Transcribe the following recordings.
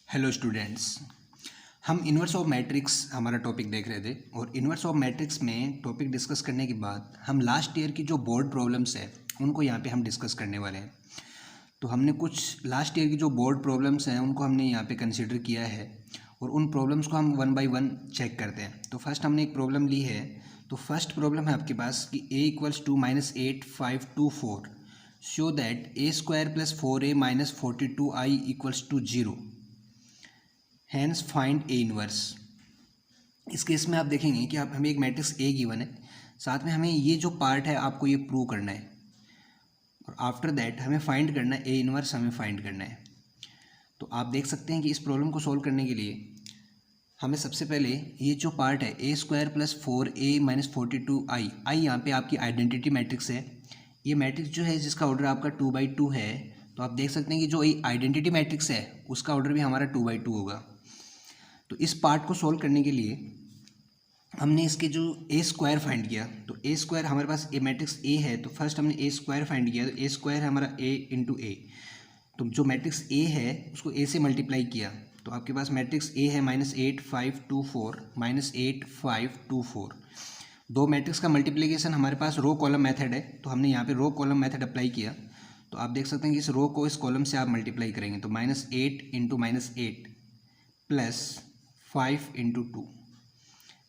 Hello students. हम inverse of matrix हमारा topic देख रहे थे और इन्वर्स ऑफ मैट्रिक्स में टॉपिक डिस्कस करने के बाद हम लास्ट ईयर की जो बोर्ड प्रॉब्लम्स है उनको यहाँ पे हम डिस्कस करने वाले हैं। तो हमने कुछ लास्ट ईयर की जो बोर्ड प्रॉब्लम्स हैं उनको हमने यहाँ पे कंसिडर किया है और उन प्रॉब्लम्स को हम वन बाय वन चेक करते हैं। तो फर्स्ट हमने एक प्रॉब्लम ली है। तो फर्स्ट प्रॉब्लम है आपके पास कि a equals to -8 5 2 4 show that a square plus 4a minus 42i equals to 0, hence find A inverse. इस केस में आप देखेंगे कि आप हमें एक मैट्रिक्स ए गिवन है, साथ में हमें ये जो पार्ट है आपको ये प्रूव करना है और आफ्टर दैट हमें फाइंड करना है ए इनवर्स, हमें फाइंड करना है। तो आप देख सकते हैं कि इस प्रॉब्लम को सॉल्व करने के लिए हमें सबसे पहले ये जो पार्ट है a square plus 4a minus 42i, I यहाँ पे आपकी आइडेंटिटी मैट्रिक्स है। ये मैट्रिक्स जो है जिसका ऑर्डर आपका 2/2 है, तो आप देख सकते हैं कि जो आइडेंटिटी मैट्रिक्स है उसका ऑर्डर भी हमारा 2/2 होगा। तो इस पार्ट को सॉल्व करने के लिए हमने इसके जो ए स्क्वायर फाइंड किया। तो ए स्क्वायर हमारे पास ए मैट्रिक्स ए है, तो फर्स्ट हमने ए स्क्वायर फाइंड किया। तो ए स्क्वायर है हमारा ए इंटू ए। तो जो मैट्रिक्स ए है उसको ए से मल्टीप्लाई किया तो आपके पास मैट्रिक्स ए है -8 5 2 4 -8 5 2 4। दो मैट्रिक्स का मल्टीप्लिकेशन हमारे पास रो कॉलम मेथड है, तो हमने यहाँ पे रो कॉलम मेथड अप्लाई किया। तो आप देख सकते हैं कि इस रो को इस कॉलम से आप मल्टीप्लाई करेंगे तो -8 इंटू -8 प्लस 5 इंटू 2।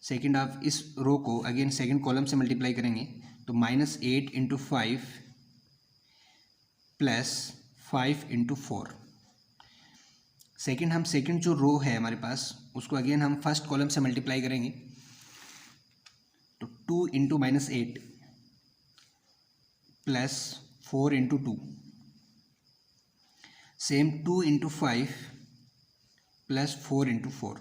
सेकेंड आप इस रो को अगेन सेकेंड कॉलम से मल्टीप्लाई करेंगे तो -8 इंटू 5 प्लस 5 इंटू 4। सेकेंड हम सेकेंड जो रो है हमारे पास उसको अगेन हम फर्स्ट कॉलम से मल्टीप्लाई करेंगे तो 2 into -8 plus 4 into 2। Same 2 into 5 plus 4 into 4।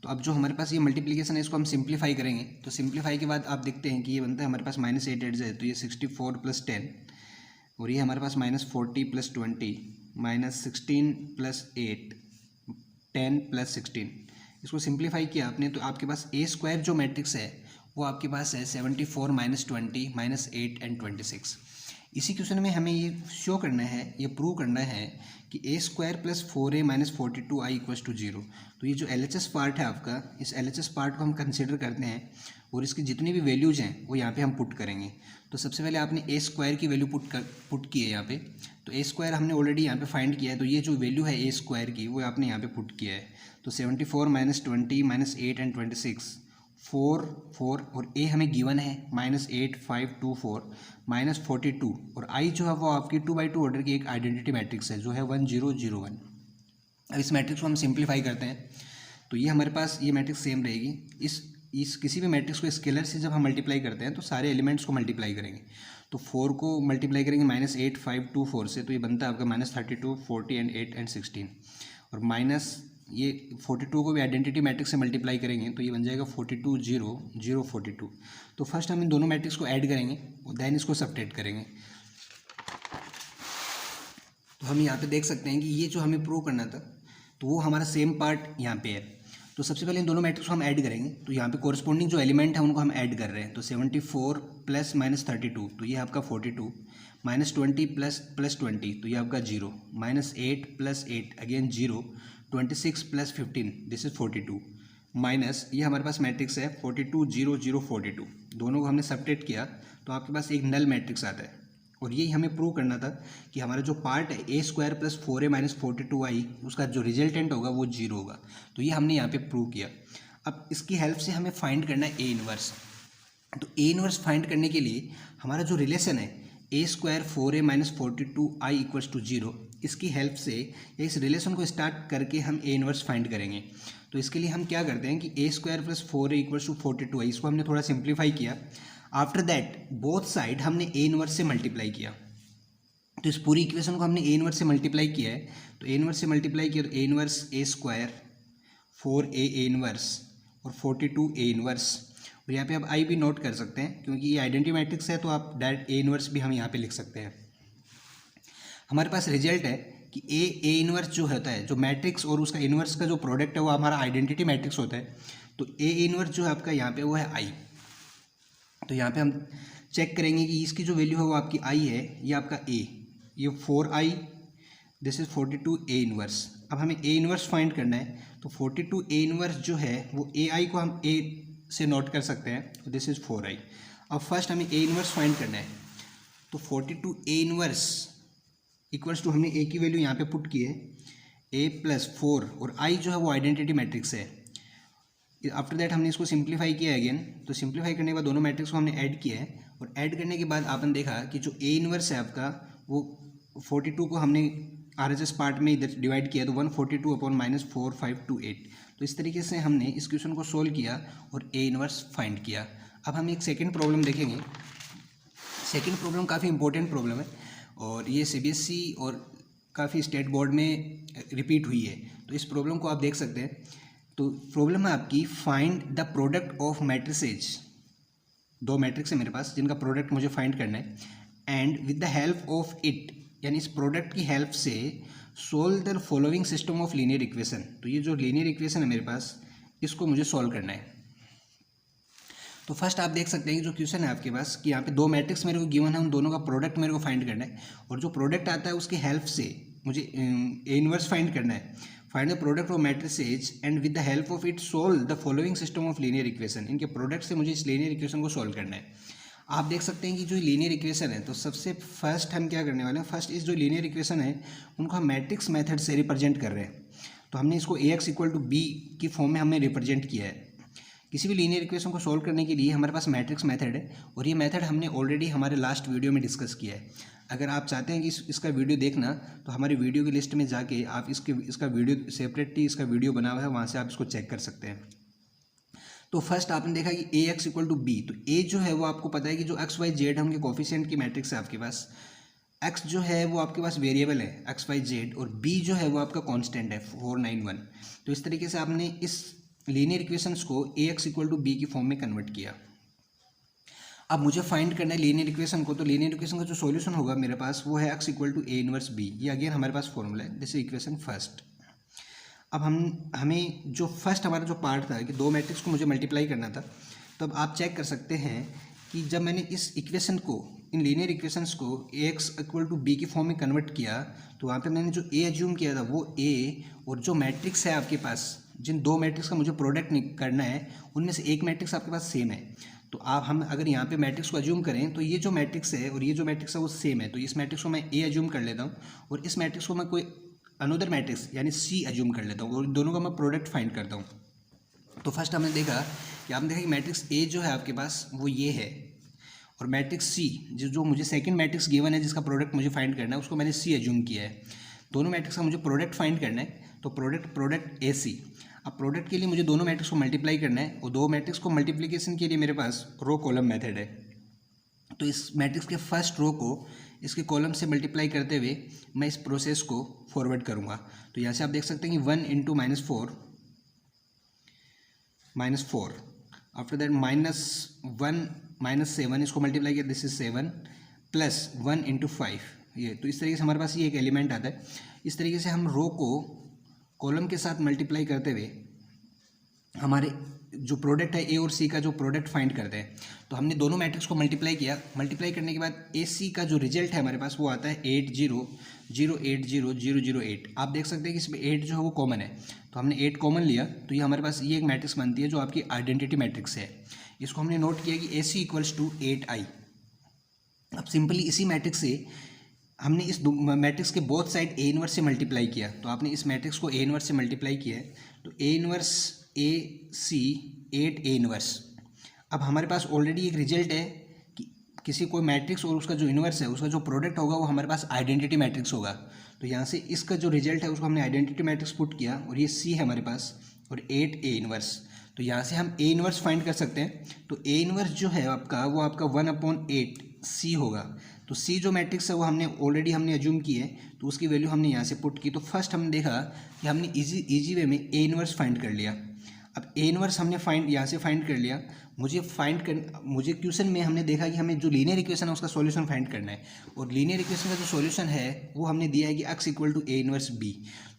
तो अब जो हमारे पास ये मल्टीप्लिकेशन है इसको हम सिंप्लीफाई करेंगे। तो सिंप्लीफाई के बाद आप देखते हैं कि ये बनता है हमारे पास -8 8 है तो ये 64 प्लस 10 और ये हमारे पास -40 प्लस 20 -16 प्लस 8 10 प्लस 16। इसको सिंप्लीफाई किया आपने तो आपके पास ए स्क्वायर जो मैट्रिक्स है वो आपके पास है 74 -20 -8 एंड 26। इसी क्वेश्चन में हमें ये शो करना है, ये प्रूव करना है कि a square plus 4a minus 42i equals to 0। तो ये जो LHS पार्ट है आपका, इस LHS पार्ट को हम कंसिडर करते हैं और इसकी जितनी भी वैल्यूज हैं वो यहाँ पे हम पुट करेंगे। तो सबसे पहले आपने ए स्क्वायर की वैल्यू पुट की है यहाँ पे। तो ए स्क्वायर हमने ऑलरेडी यहाँ पे फाइंड किया है, तो ये जो वैल्यू है ए स्क्वायर की वो आपने यहाँ पे पुट किया है। तो 74 -20 -8 एंड 26 4 और ए हमें गिवन है -8 5 2 4 -42 और आई जो है वो आपकी 2/2 ऑर्डर की एक आइडेंटिटी मैट्रिक्स है जो है 1 0 0 1। अब इस मैट्रिक्स को हम सिंप्लीफाई करते हैं तो ये हमारे पास ये मैट्रिक्स सेम रहेगी। इस किसी भी मैट्रिक्स को स्केलर से जब हम मल्टीप्लाई करते हैं तो सारे एलिमेंट्स को मल्टीप्लाई करेंगे। तो 4 को मल्टीप्लाई करेंगे -8 5 2 4 से, तो ये बनता है आपका -32 40 एंड 8 एंड 16 और माइनस ये 42 को भी आइडेंटिटी मैट्रिक्स से मल्टीप्लाई करेंगे तो ये बन जाएगा 42 0 0 42। तो फर्स्ट हम इन दोनों मैट्रिक्स को ऐड करेंगे और देन इसको सबट्रैक्ट करेंगे। तो हम यहाँ पे देख सकते हैं कि ये जो हमें प्रूव करना था तो वो हमारा सेम पार्ट यहाँ पे है। तो सबसे पहले इन दोनों मैट्रिक्स को हम ऐड करेंगे। तो यहाँ पे कोरस्पॉन्डिंग जो एलिमेंट है उनको हम ऐड कर रहे हैं। तो 74 प्लस -32 तो ये आपका 42 -20 प्लस 20 तो ये आपका 0 -8 plus 8 again 0 26 plus 15 this is 42 minus ये हमारे पास मैट्रिक्स है 42 0 0 42। दोनों को हमने सबट्रैक्ट किया तो आपके पास एक नल मैट्रिक्स आता है और यही हमें प्रूव करना था कि हमारा जो पार्ट है a square plus 4a minus 42i उसका जो रिजल्टेंट होगा वो 0 होगा। तो ये हमने यहाँ पे प्रूव किया। अब इसकी हेल्प से हमें फाइंड करना है ए इनवर्स। तो ए इनवर्स फाइंड करने के लिए हमारा जो रिलेशन है a square 4a minus 42i equals to 0, इसकी हेल्प से या इस रिलेशन को स्टार्ट करके हम ए इनवर्स फाइंड करेंगे। तो इसके लिए हम क्या करते हैं कि a square plus 4a equals to 42i इसको हमने थोड़ा सिंप्लीफाई किया। आफ्टर दैट बोथ साइड हमने ए इनवर्स से मल्टीप्लाई किया। तो इस पूरी इक्वेशन को हमने ए इनवर्स से मल्टीप्लाई किया है। तो ए इनवर्स से मल्टीप्लाई किया तो A inverse A square 4a A inverse और 42 ए इनवर्स। और यहाँ पे आप आई भी नोट कर सकते हैं क्योंकि ये आइडेंटिटी मैट्रिक्स है तो आप डायरेक्ट ए इनवर्स भी हम यहाँ पे लिख सकते हैं। हमारे पास रिजल्ट है कि ए इनवर्स जो होता है, जो मैट्रिक्स और उसका इनवर्स का जो प्रोडक्ट है वो हमारा आइडेंटिटी मैट्रिक्स होता है। तो ए इनवर्स जो है आपका यहाँ पे वो है आई। तो यहाँ पे हम चेक करेंगे कि इसकी जो वैल्यू है वो आपकी आई है, ये आपका ए, ये 4i this is 42 A inverse. अब हमें ए इन्वर्स फाइंड करना है, तो 42 ए इन्वर्स जो है वो ए आई को हम ए से नोट कर सकते हैं, दिस इज़ 4i। अब फर्स्ट हमें ए इन्वर्स फाइंड करना है, तो 42 ए इन्वर्स इक्वल्स टू हमने ए की वैल्यू यहाँ पे पुट की है ए प्लस 4 और आई जो है वो आइडेंटिटी मैट्रिक्स है। आफ्टर दैट हमने इसको सिंप्लीफाई किया अगेन, तो सिंप्लीफाई करने के बाद दोनों मैट्रिक्स को हमने ऐड किया है और ऐड करने के बाद आपने देखा कि जो ए इन्वर्स है आपका वो 42 को हमने RHS पार्ट में इधर डिवाइड किया, तो 142 अपॉन -4528। तो इस तरीके से हमने इस क्वेश्चन को सोल्व किया और ए इन्वर्स फाइंड किया। अब हम एक सेकेंड प्रॉब्लम देखेंगे। सेकेंड प्रॉब्लम काफ़ी इंपॉर्टेंट प्रॉब्लम है और ये CBSE और काफ़ी स्टेट बोर्ड में रिपीट हुई है, तो इस प्रॉब्लम को आप देख सकते हैं। तो प्रॉब्लम है आपकी find the product of matrices. दो मैट्रिक्स है मेरे पास जिनका प्रोडक्ट मुझे फाइंड करना है, and with the help of it, यानी इस प्रोडक्ट की हेल्प से solve the following system of linear equation. तो ये जो लीनियर इक्वेशन है मेरे पास, इसको मुझे सॉल्व करना है। तो फर्स्ट आप देख सकते हैं कि जो क्वेश्चन है आपके पास कि यहाँ पे दो मैट्रिक्स मेरे को गिवन है, उन दोनों का प्रोडक्ट मेरे को फाइंड करना है और जो प्रोडक्ट आता है उसकी हेल्प से मुझे ए इन्वर्स फाइंड करना है। Find the product of matrices and with the help of it solve the following system of linear equation. इनके प्रोडक्ट से मुझे इस लीनियर इक्वेशन को सोल्व करना है। आप देख सकते हैं कि जो लीनियर इक्वेशन है, तो सबसे फर्स्ट हम क्या करने वाले हैं, फर्स्ट इस जो लीनियर इक्वेशन है उनको हम मैट्रिक्स मेथड से रिप्रेजेंट कर रहे हैं। तो हमने इसको AX इक्वल टू B की फॉर्म में हमने रिप्रेजेंट किया है। किसी भी लीनियर इक्वेशन को सोल्व करने के लिए हमारे पास मैट्रिक्स मेथड है और ये मेथड हमने ऑलरेडी हमारे लास्ट वीडियो में डिस्कस किया है। अगर आप चाहते हैं कि इसका वीडियो देखना, तो हमारी वीडियो की लिस्ट में जाके आप इसका वीडियो सेपरेटली इसका वीडियो बना हुआ है, वहाँ से आप इसको चेक कर सकते हैं। तो फर्स्ट आपने देखा कि AX इक्वल टू B, तो A जो है वो आपको पता है कि जो XY Z है उनके कोफिशिएंट की मैट्रिक्स है आपके पास। X जो है वो आपके पास वेरिएबल है XY Z और B जो है वो आपका कांस्टेंट है 491। तो इस तरीके से आपने इस लीनियर इक्वेशंस को AX इक्वल टू B की फॉर्म में कन्वर्ट किया। अब मुझे फाइंड करना है लीनियर इक्वेशन को, तो लीनियर इक्वेशन का जो सॉल्यूशन होगा मेरे पास वो है X equal to A inverse B। ये अगेन हमारे पास फॉर्मूला है, दिस इज इक्वेशन फर्स्ट। अब हमें जो फर्स्ट हमारा जो पार्ट था कि दो मैट्रिक्स को मुझे मल्टीप्लाई करना था, तो अब आप चेक कर सकते हैं कि जब मैंने इस इक्वेशन को, इन लीनियर इक्वेशंस को AX इक्वल टू B की फॉर्म में कन्वर्ट किया, तो वहाँ पे मैंने जो A एज्यूम किया था वो A, और जो मैट्रिक्स है आपके पास, जिन दो मैट्रिक्स का मुझे प्रोडक्ट करना है उनमें से एक मैट्रिक्स आपके पास सेम है। तो आप हम अगर यहाँ पे मैट्रिक्स को एज्यूम करें तो ये जो मैट्रिक्स है और ये जो मैट्रिक्स है वो सेम है, तो इस मैट्रिक्स को मैं A एज्यूम कर लेता हूँ और इस मैट्रिक्स को मैं कोई अनदर मैट्रिक्स यानी C एज्यूम कर लेता हूँ और दोनों का मैं प्रोडक्ट फाइंड करता हूँ। तो फर्स्ट हमने देखा कि मैट्रिक्स A जो है आपके पास वो ये है, और मैट्रिक्स C जो मुझे सेकंड मैट्रिक्स गिवन है जिसका प्रोडक्ट मुझे फाइंड करना है उसको मैंने C एज्यूम किया है। दोनों मैट्रिक्स का मुझे प्रोडक्ट फाइंड करना है, तो प्रोडक्ट AC। अब प्रोडक्ट के लिए मुझे दोनों मैट्रिक्स को मल्टीप्लाई करना है और दो मैट्रिक्स को मल्टीप्लिकेशन के लिए मेरे पास रो कॉलम मेथड है। तो इस मैट्रिक्स के फर्स्ट रो को इसके कॉलम से मल्टीप्लाई करते हुए मैं इस प्रोसेस को फॉरवर्ड करूँगा। तो यहाँ से आप देख सकते हैं कि 1 इंटू -4 आफ्टर दैट -1 -7 इसको मल्टीप्लाई किया, दिस इज 7 प्लस 1 इंटू 5 ये। तो इस तरीके से हमारे पास ये एक एलिमेंट आता है। इस तरीके से हम रो को कॉलम के साथ मल्टीप्लाई करते हुए हमारे जो प्रोडक्ट है A और C का जो प्रोडक्ट फाइंड करते हैं। तो हमने दोनों मैट्रिक्स को मल्टीप्लाई किया, मल्टीप्लाई करने के बाद AC का जो रिजल्ट है हमारे पास वो आता है 800800008। आप देख सकते हैं कि इसमें 8 जो है वो कॉमन है, तो हमने 8 कॉमन लिया, तो ये हमारे पास ये एक मैट्रिक्स बनती है जो आपकी आइडेंटिटी मैट्रिक्स है। इसको हमने नोट किया कि AC इक्वल्स टू 8i। अब सिंपली इसी मैट्रिक्स से हमने इस मैट्रिक्स के बोथ साइड A इनवर्स से मल्टीप्लाई किया। तो आपने इस मैट्रिक्स को A इनवर्स से मल्टीप्लाई किया है, तो A inverse AC 8A inverse. अब हमारे पास ऑलरेडी एक रिजल्ट है कि किसी कोई मैट्रिक्स और उसका जो इनवर्स है उसका जो प्रोडक्ट होगा वो हमारे पास आइडेंटिटी मैट्रिक्स होगा। तो यहाँ से इसका जो रिजल्ट है उसको हमने आइडेंटिटी मैट्रिक्स पुट किया और ये C है हमारे पास और 8A इनवर्स। तो यहाँ से हम A इनवर्स फाइंड कर सकते हैं। तो A इनवर्स जो है आपका वो आपका 1/8 C होगा। तो C जो मैट्रिक्स है वो हमने एज्यूम की है, तो उसकी वैल्यू हमने यहाँ से पुट की। तो फर्स्ट हमने देखा कि हमने इजी वे में A इनवर्स फाइंड कर लिया। अब A इनवर्स हमने यहाँ से फाइंड कर लिया। मुझे क्वेश्चन में हमने देखा कि हमें जो लीनियर इक्वेशन है उसका सॉल्यूशन फाइंड करना है, और लीनियर इक्वेशन का जो सॉल्यूशन है वो हमने दिया है कि X equal to A inverse B।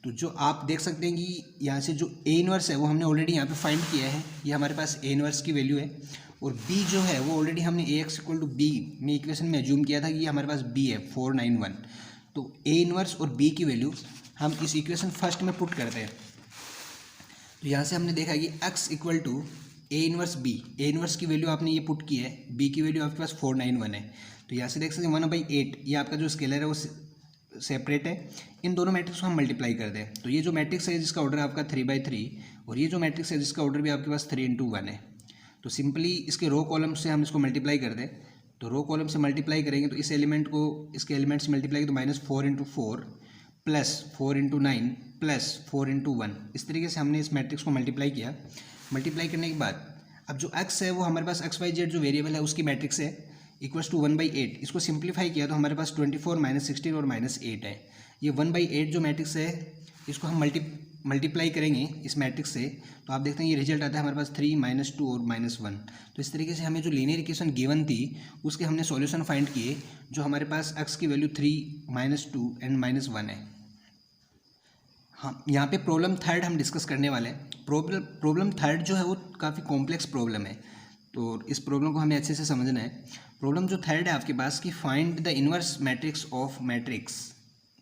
तो जो आप देख सकते हैं कि यहाँ से जो A इनवर्स है वो हमने ऑलरेडी यहाँ पे फाइंड किया है, ये हमारे पास A इनवर्स की वैल्यू है, और B जो है वो ऑलरेडी हमने AX इक्वल टू B में इक्वेशन में एज्यूम किया था कि ये हमारे पास B है 491। तो A इनवर्स और B की वैल्यू हम इस इक्वेशन फर्स्ट में पुट करते हैं। तो यहाँ से हमने देखा कि x equal to A inverse B, A inverse की वैल्यू आपने ये पुट की है, बी की वैल्यू आपके पास 491 है। तो यहाँ से देख सकते हैं 1/8 ये आपका जो स्केलर है वो सेपरेट है। इन दोनों मैट्रिक्स को हम मल्टीप्लाई कर दें तो ये जो मैट्रिक्स है जिसका ऑर्डर है आपका 3/3 और ये जो मैट्रिक्स है जिसका ऑर्डर भी आपके पास 3 × 1 है। तो सिंपली इसके रो कॉलम से हम इसको मल्टीप्लाई कर दें तो रो कॉलम से मल्टीप्लाई करेंगे तो इस एलिमेंट को इसके एलिमेंट से मल्टीप्लाई तो -4 × 4 + 4 × 9 + 4 × 1, इस तरीके से हमने इस मैट्रिक्स को मल्टीप्लाई किया। मल्टीप्लाई करने के बाद अब जो x है वो हमारे पास XYZ जो वेरिएबल है उसकी मैट्रिक्स है इक्वल्स टू 1/8। इसको सिंप्लीफाई किया तो हमारे पास 24 - 16 और -8 है। ये 1/8 जो मैट्रिक्स है इसको हम मल्टीप्लाई करेंगे इस मैट्रिक्स से तो आप देखते हैं ये रिजल्ट आता है हमारे पास 3 - 2 और -1। तो इस तरीके से हमें जो लीनियर इक्वेशन गिवन थी उसके हमने सॉल्यूशन फाइंड किए जो हमारे पास x की वैल्यू 3 - 2 एंड -1 है। हाँ, यहाँ पे प्रॉब्लम थर्ड हम डिस्कस करने वाले हैं। प्रॉब्लम थर्ड जो है वो काफ़ी कॉम्प्लेक्स प्रॉब्लम है तो इस प्रॉब्लम को हमें अच्छे से समझना है। प्रॉब्लम जो थर्ड है आपके पास कि find the inverse matrix of matrix.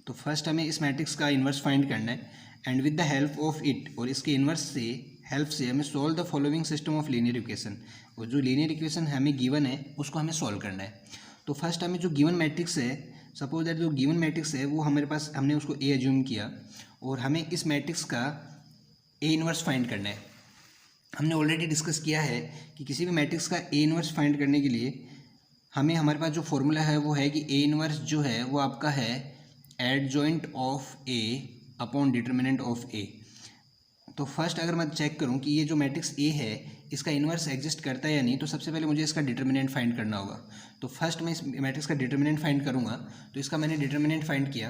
तो फर्स्ट हमें इस मैट्रिक्स का इन्वर्स फाइंड करना है and with the help of it, और इसके इन्वर्स से हेल्प से हमें solve the following system of linear equation. और जो लीनियर इक्वेशन हमें गिवन है उसको हमें सॉल्व करना है। तो फर्स्ट हमें जो गिवन मैट्रिक्स है, सपोज दैट जो गिवन मैट्रिक्स है वो हमारे पास हमने उसको ए एज्यूम किया और हमें इस मैट्रिक्स का ए इन्वर्स फाइंड करना है। हमने ऑलरेडी डिस्कस किया है कि किसी भी मैट्रिक्स का ए इन्वर्स फाइंड करने के लिए हमें हमारे पास जो फॉर्मूला है वो है कि ए इन्वर्स जो है वो आपका है adjoint of a upon determinant of a. तो फर्स्ट अगर मैं चेक करूं कि ये जो मैट्रिक्स ए है इसका इन्वर्स एग्जिस्ट करता है या नहीं, तो सबसे पहले मुझे इसका डिटर्मिनेंट फाइंड करना होगा। तो फर्स्ट मैं इस मैट्रिक्स का डिटर्मिनेंट फाइंड करूंगा। तो इसका मैंने डिटर्मिनेंट फाइंड किया।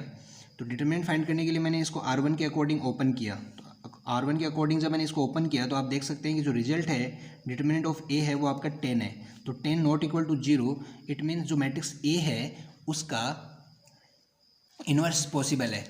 तो डिटर्मिनेंट फाइंड करने के लिए मैंने इसको R1 के अकॉर्डिंग ओपन किया। तो R1 के अकॉर्डिंग जब मैंने इसको ओपन किया तो आप देख सकते हैं कि जो रिजल्ट है डिटर्मिनेंट ऑफ ए है वो आपका 10 है। तो 10 not equal to 0, it means जो मैट्रिक्स ए है उसका इन्वर्स पॉसिबल है।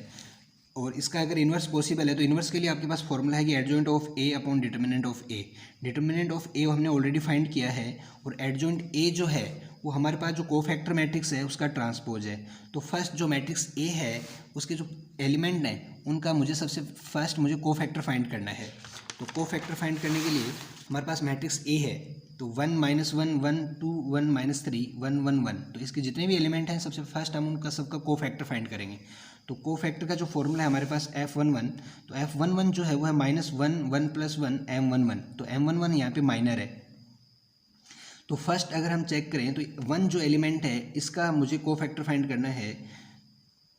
और इसका अगर इन्वर्स पॉसिबल है तो इन्वर्स के लिए आपके पास फॉर्मूला है कि adjoint of a upon determinant of a. Determinant of a हमने ऑलरेडी फाइंड किया है और एडजॉइंट ए जो है वो हमारे पास जो कोफैक्टर मैट्रिक्स है उसका ट्रांसपोज है। तो फर्स्ट जो मैट्रिक्स ए है उसके जो एलिमेंट हैं उनका मुझे सबसे फर्स्ट मुझे कोफैक्टर फाइंड करना है। तो कोफैक्टर फाइंड करने के लिए हमारे पास मैट्रिक्स ए है तो 1 - 1 1 2 1 - 3 1 1 1। तो इसके जितने भी एलिमेंट हैं सबसे फर्स्ट हम उनका सबका कोफैक्टर फाइंड करेंगे। तो कोफैक्टर का जो फॉर्मूला है हमारे पास F11। तो F11 जो है वो है -1 1 + 1 M11। तो M11 यहाँ पे माइनर है। तो फर्स्ट अगर हम चेक करें तो 1 जो एलिमेंट है इसका मुझे कोफैक्टर फाइंड करना है।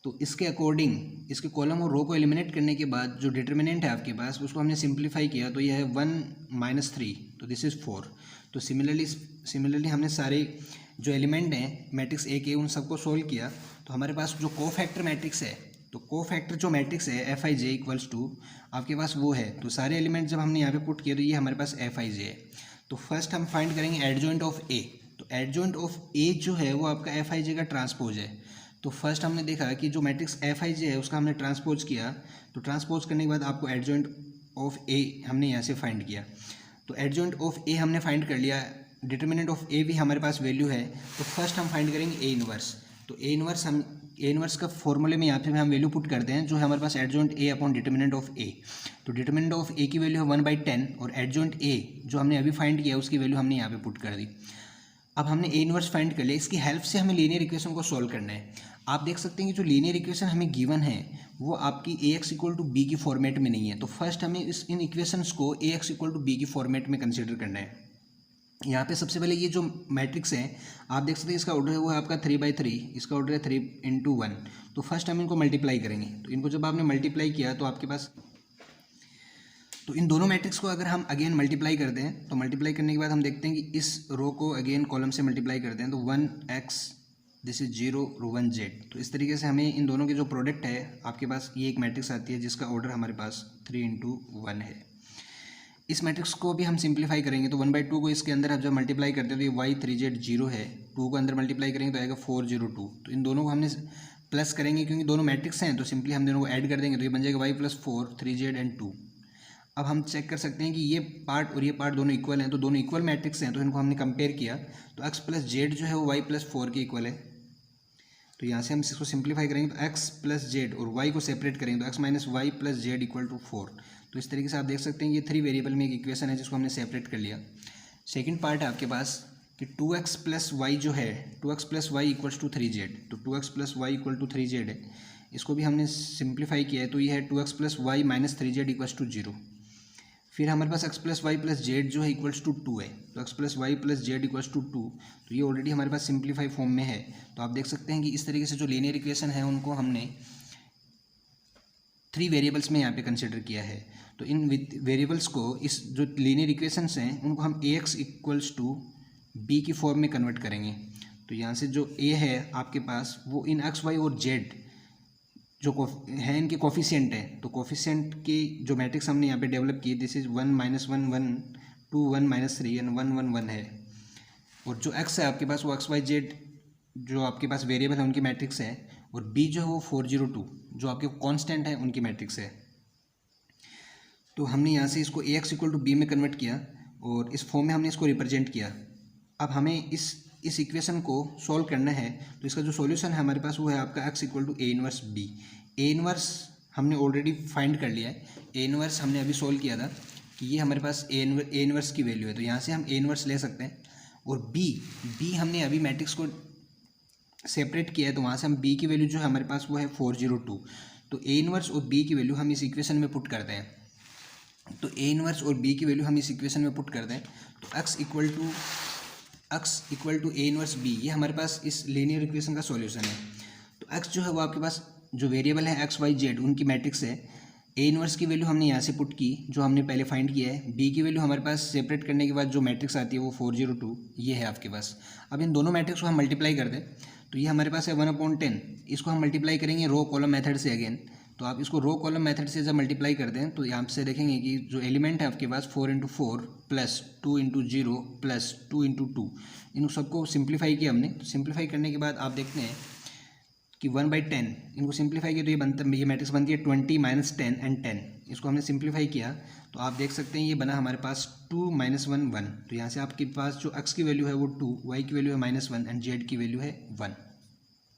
तो इसके अकॉर्डिंग इसके कॉलम और रो को एलिमिनेट करने के बाद जो डिटर्मिनेंट है आपके पास उसको हमने सिंप्लीफाई किया तो यह है 1 - 3, तो दिस इज़ 4। तो सिमिलरली हमने सारे जो एलिमेंट हैं मैट्रिक्स ए के उन सबको सोल्व किया। तो हमारे पास जो कोफैक्टर मैट्रिक्स है, तो कोफैक्टर जो मैट्रिक्स है Fij इक्वल्स टू आपके पास वो है। तो सारे एलिमेंट जब हमने यहाँ पे पुट किए तो ये हमारे पास Fij है। तो फर्स्ट हम फाइंड करेंगे एडजॉइंट ऑफ ए। तो एडजॉइंट ऑफ ए जो है वो आपका Fij का ट्रांसपोज है। तो फर्स्ट हमने देखा कि जो मैट्रिक्स Fij है उसका हमने ट्रांसपोज किया। तो ट्रांसपोज करने के बाद आपको एडजॉइंट ऑफ ए हमने यहाँ से फाइंड किया। तो एडजॉइंट ऑफ ए हमने फाइंड कर लिया, डिटर्मिनेंट ऑफ ए भी हमारे पास वैल्यू है। तो फर्स्ट हम फाइंड करेंगे ए इनवर्स। तो ए इनवर्स का फॉर्मूले में यहाँ पे हम वैल्यू पुट करते हैं जो है हमारे पास adjoint a upon determinant of a. तो डिटर्मिनेंट ऑफ ए की वैल्यू है 1/10 और एडजॉइंट ए जो हमने अभी फाइंड किया उसकी वैल्यू हमने यहाँ पे पुट कर दी। अब हमने ए इनवर्स फाइंड कर लिया, इसकी हेल्प से हमें लीनियर इक्वेशन को सॉल्व करना है। आप देख सकते हैं कि जो लीनियर इक्वेशन हमें गिवन है वो आपकी Ax = b की फॉर्मेट में नहीं है। तो फर्स्ट हमें इन इक्वेशंस को Ax = b की फॉर्मेट में कंसिडर करना है। यहाँ पे सबसे पहले ये जो मैट्रिक्स है आप देख सकते हैं इसका ऑर्डर है वो है आपका 3/3, इसका ऑर्डर है 3 × 1। तो फर्स्ट हम इनको मल्टीप्लाई करेंगे। तो इनको जब आपने मल्टीप्लाई किया तो आपके पास तो इन दोनों मैट्रिक्स को अगर हम अगेन मल्टीप्लाई करते हैं तो मल्टीप्लाई करने के बाद हम देखते हैं कि इस रो को अगेन कॉलम से मल्टीप्लाई करते हैं तो 1x दिस इज 0 × 1z। तो इस तरीके से हमें इन दोनों के जो प्रोडक्ट है आपके पास ये एक मैट्रिक्स आती है जिसका ऑर्डर हमारे पास 3 × 1 है। इस मैट्रिक्स को भी हम सिंप्लीफाई करेंगे तो 1/2 को इसके अंदर आप जब मल्टीप्लाई करते हैं तो ये y 3z 0 है, 2 को अंदर मल्टीप्लाई करेंगे तो आएगा 4 0 2। तो इन दोनों को हमने प्लस करेंगे क्योंकि दोनों मैट्रिक्स हैं तो सिंपली हम दोनों को ऐड कर देंगे तो ये बन जाएगा y + 4 3z एंड 2। अब हम चेक कर सकते हैं कि ये पार्ट और ये पार्ट दोनों इक्वल हैं, तो दोनों इक्वल मैट्रिक्स हैं तो इनको हमने कंपेयर किया तो x + z जो है वो y + 4 के इक्वल है। तो यहाँ से हम इसको सिंप्लीफाई करेंगे तो x प्लस जेड और y को सेपरेट करेंगे तो x minus y plus z equal to 4। तो इस तरीके से आप देख सकते हैं ये 3 वेरिएबल में एक इक्वेशन है जिसको हमने सेपरेट कर लिया। सेकंड पार्ट है आपके पास कि 2x प्लस वाई जो है 2x plus Y equals to 3z, तो 2x plus Y equal to 3z है। इसको भी हमने सिंप्लीफाई किया है तो ये है 2x plus y minus 3z equals to 0। फिर हमारे पास x plus y plus z जो है इक्वल्स टू 2 है, तो x plus y plus z equals to 2, तो ये ऑलरेडी हमारे पास सिंप्लीफाई फॉर्म में है। तो आप देख सकते हैं कि इस तरीके से जो लीनियर इक्वेशन है उनको हमने 3 वेरिएबल्स में यहाँ पे कंसिडर किया है। तो इन वेरिएबल्स को इस जो लीनियर इक्वेशंस हैं उनको हम ax इक्वल्स टू b की फॉर्म में कन्वर्ट करेंगे। तो यहाँ से जो a है आपके पास वो इन x y और z जो है इनके कोफिशिएंट है, तो कोफिशिएंट की जो मैट्रिक्स हमने यहाँ पे डेवलप की दिस इज़ 1 -1 1 2 1 -3 एंड 1 1 1 है। और जो x है आपके पास वो x y z जो आपके पास वेरिएबल है उनकी मैट्रिक्स है, और b जो है वो 402 जो आपके कांस्टेंट है उनकी मैट्रिक्स है। तो हमने यहाँ से इसको ax इक्वल टू b में कन्वर्ट किया और इस फॉर्म में हमने इसको रिप्रेजेंट किया। अब हमें इस इक्वेशन को सॉल्व करना है, तो इसका जो सॉल्यूशन है हमारे पास वो है आपका x equal to a inverse b। a inverse हमने ऑलरेडी फाइंड कर लिया है, a इनवर्स हमने अभी सॉल्व किया था कि ये हमारे पास a इनवर्स की वैल्यू है, तो यहाँ से हम a इनवर्स ले सकते हैं। और b हमने अभी मैट्रिक्स को सेपरेट किया है, तो वहाँ से हम b की वैल्यू जो है हमारे पास वो है 402। तो a इनवर्स और b की वैल्यू हम इस इक्वेशन में पुट करते हैं, तो a इनवर्स और b की वैल्यू हम इस इक्वेशन में पुट करते हैं। तो x equal to a inverse b ये हमारे पास इस लीनियर इक्वेशन का सॉल्यूशन है। तो x जो है वो आपके पास जो वेरिएबल है x y z उनकी मैट्रिक्स है। a इनवर्स की वैल्यू हमने यहाँ से पुट की जो हमने पहले फाइंड किया है, b की वैल्यू हमारे पास सेपरेट करने के बाद जो मैट्रिक्स आती है वो 402 ये है आपके पास। अब इन दोनों मैट्रिक्स को हम मल्टीप्लाई कर दें तो ये हमारे पास है 1/10, इसको हम मल्टीप्लाई करेंगे रो कॉलम मेथड से अगेन। तो आप इसको रो कॉलम मेथड से जब मल्टीप्लाई कर दें तो यहाँ से देखेंगे कि जो एलिमेंट है आपके पास 4 × 4 प्लस 2 × 0 प्लस 2 × 2 इन सबको सिंप्लीफाई किया हमने। तो सिंप्लीफाई करने के बाद आप देखते हैं कि 1/10 इनको सिंप्लीफाई किया तो ये मैट्रिक्स बनती है 20 -10 एंड 10। इसको हमने सिंप्लीफाई किया तो आप देख सकते हैं ये बना हमारे पास 2 - 1 1। तो यहाँ से आपके पास जो x की वैल्यू है वो 2, y की वैल्यू है -1 एंड z की वैल्यू है 1।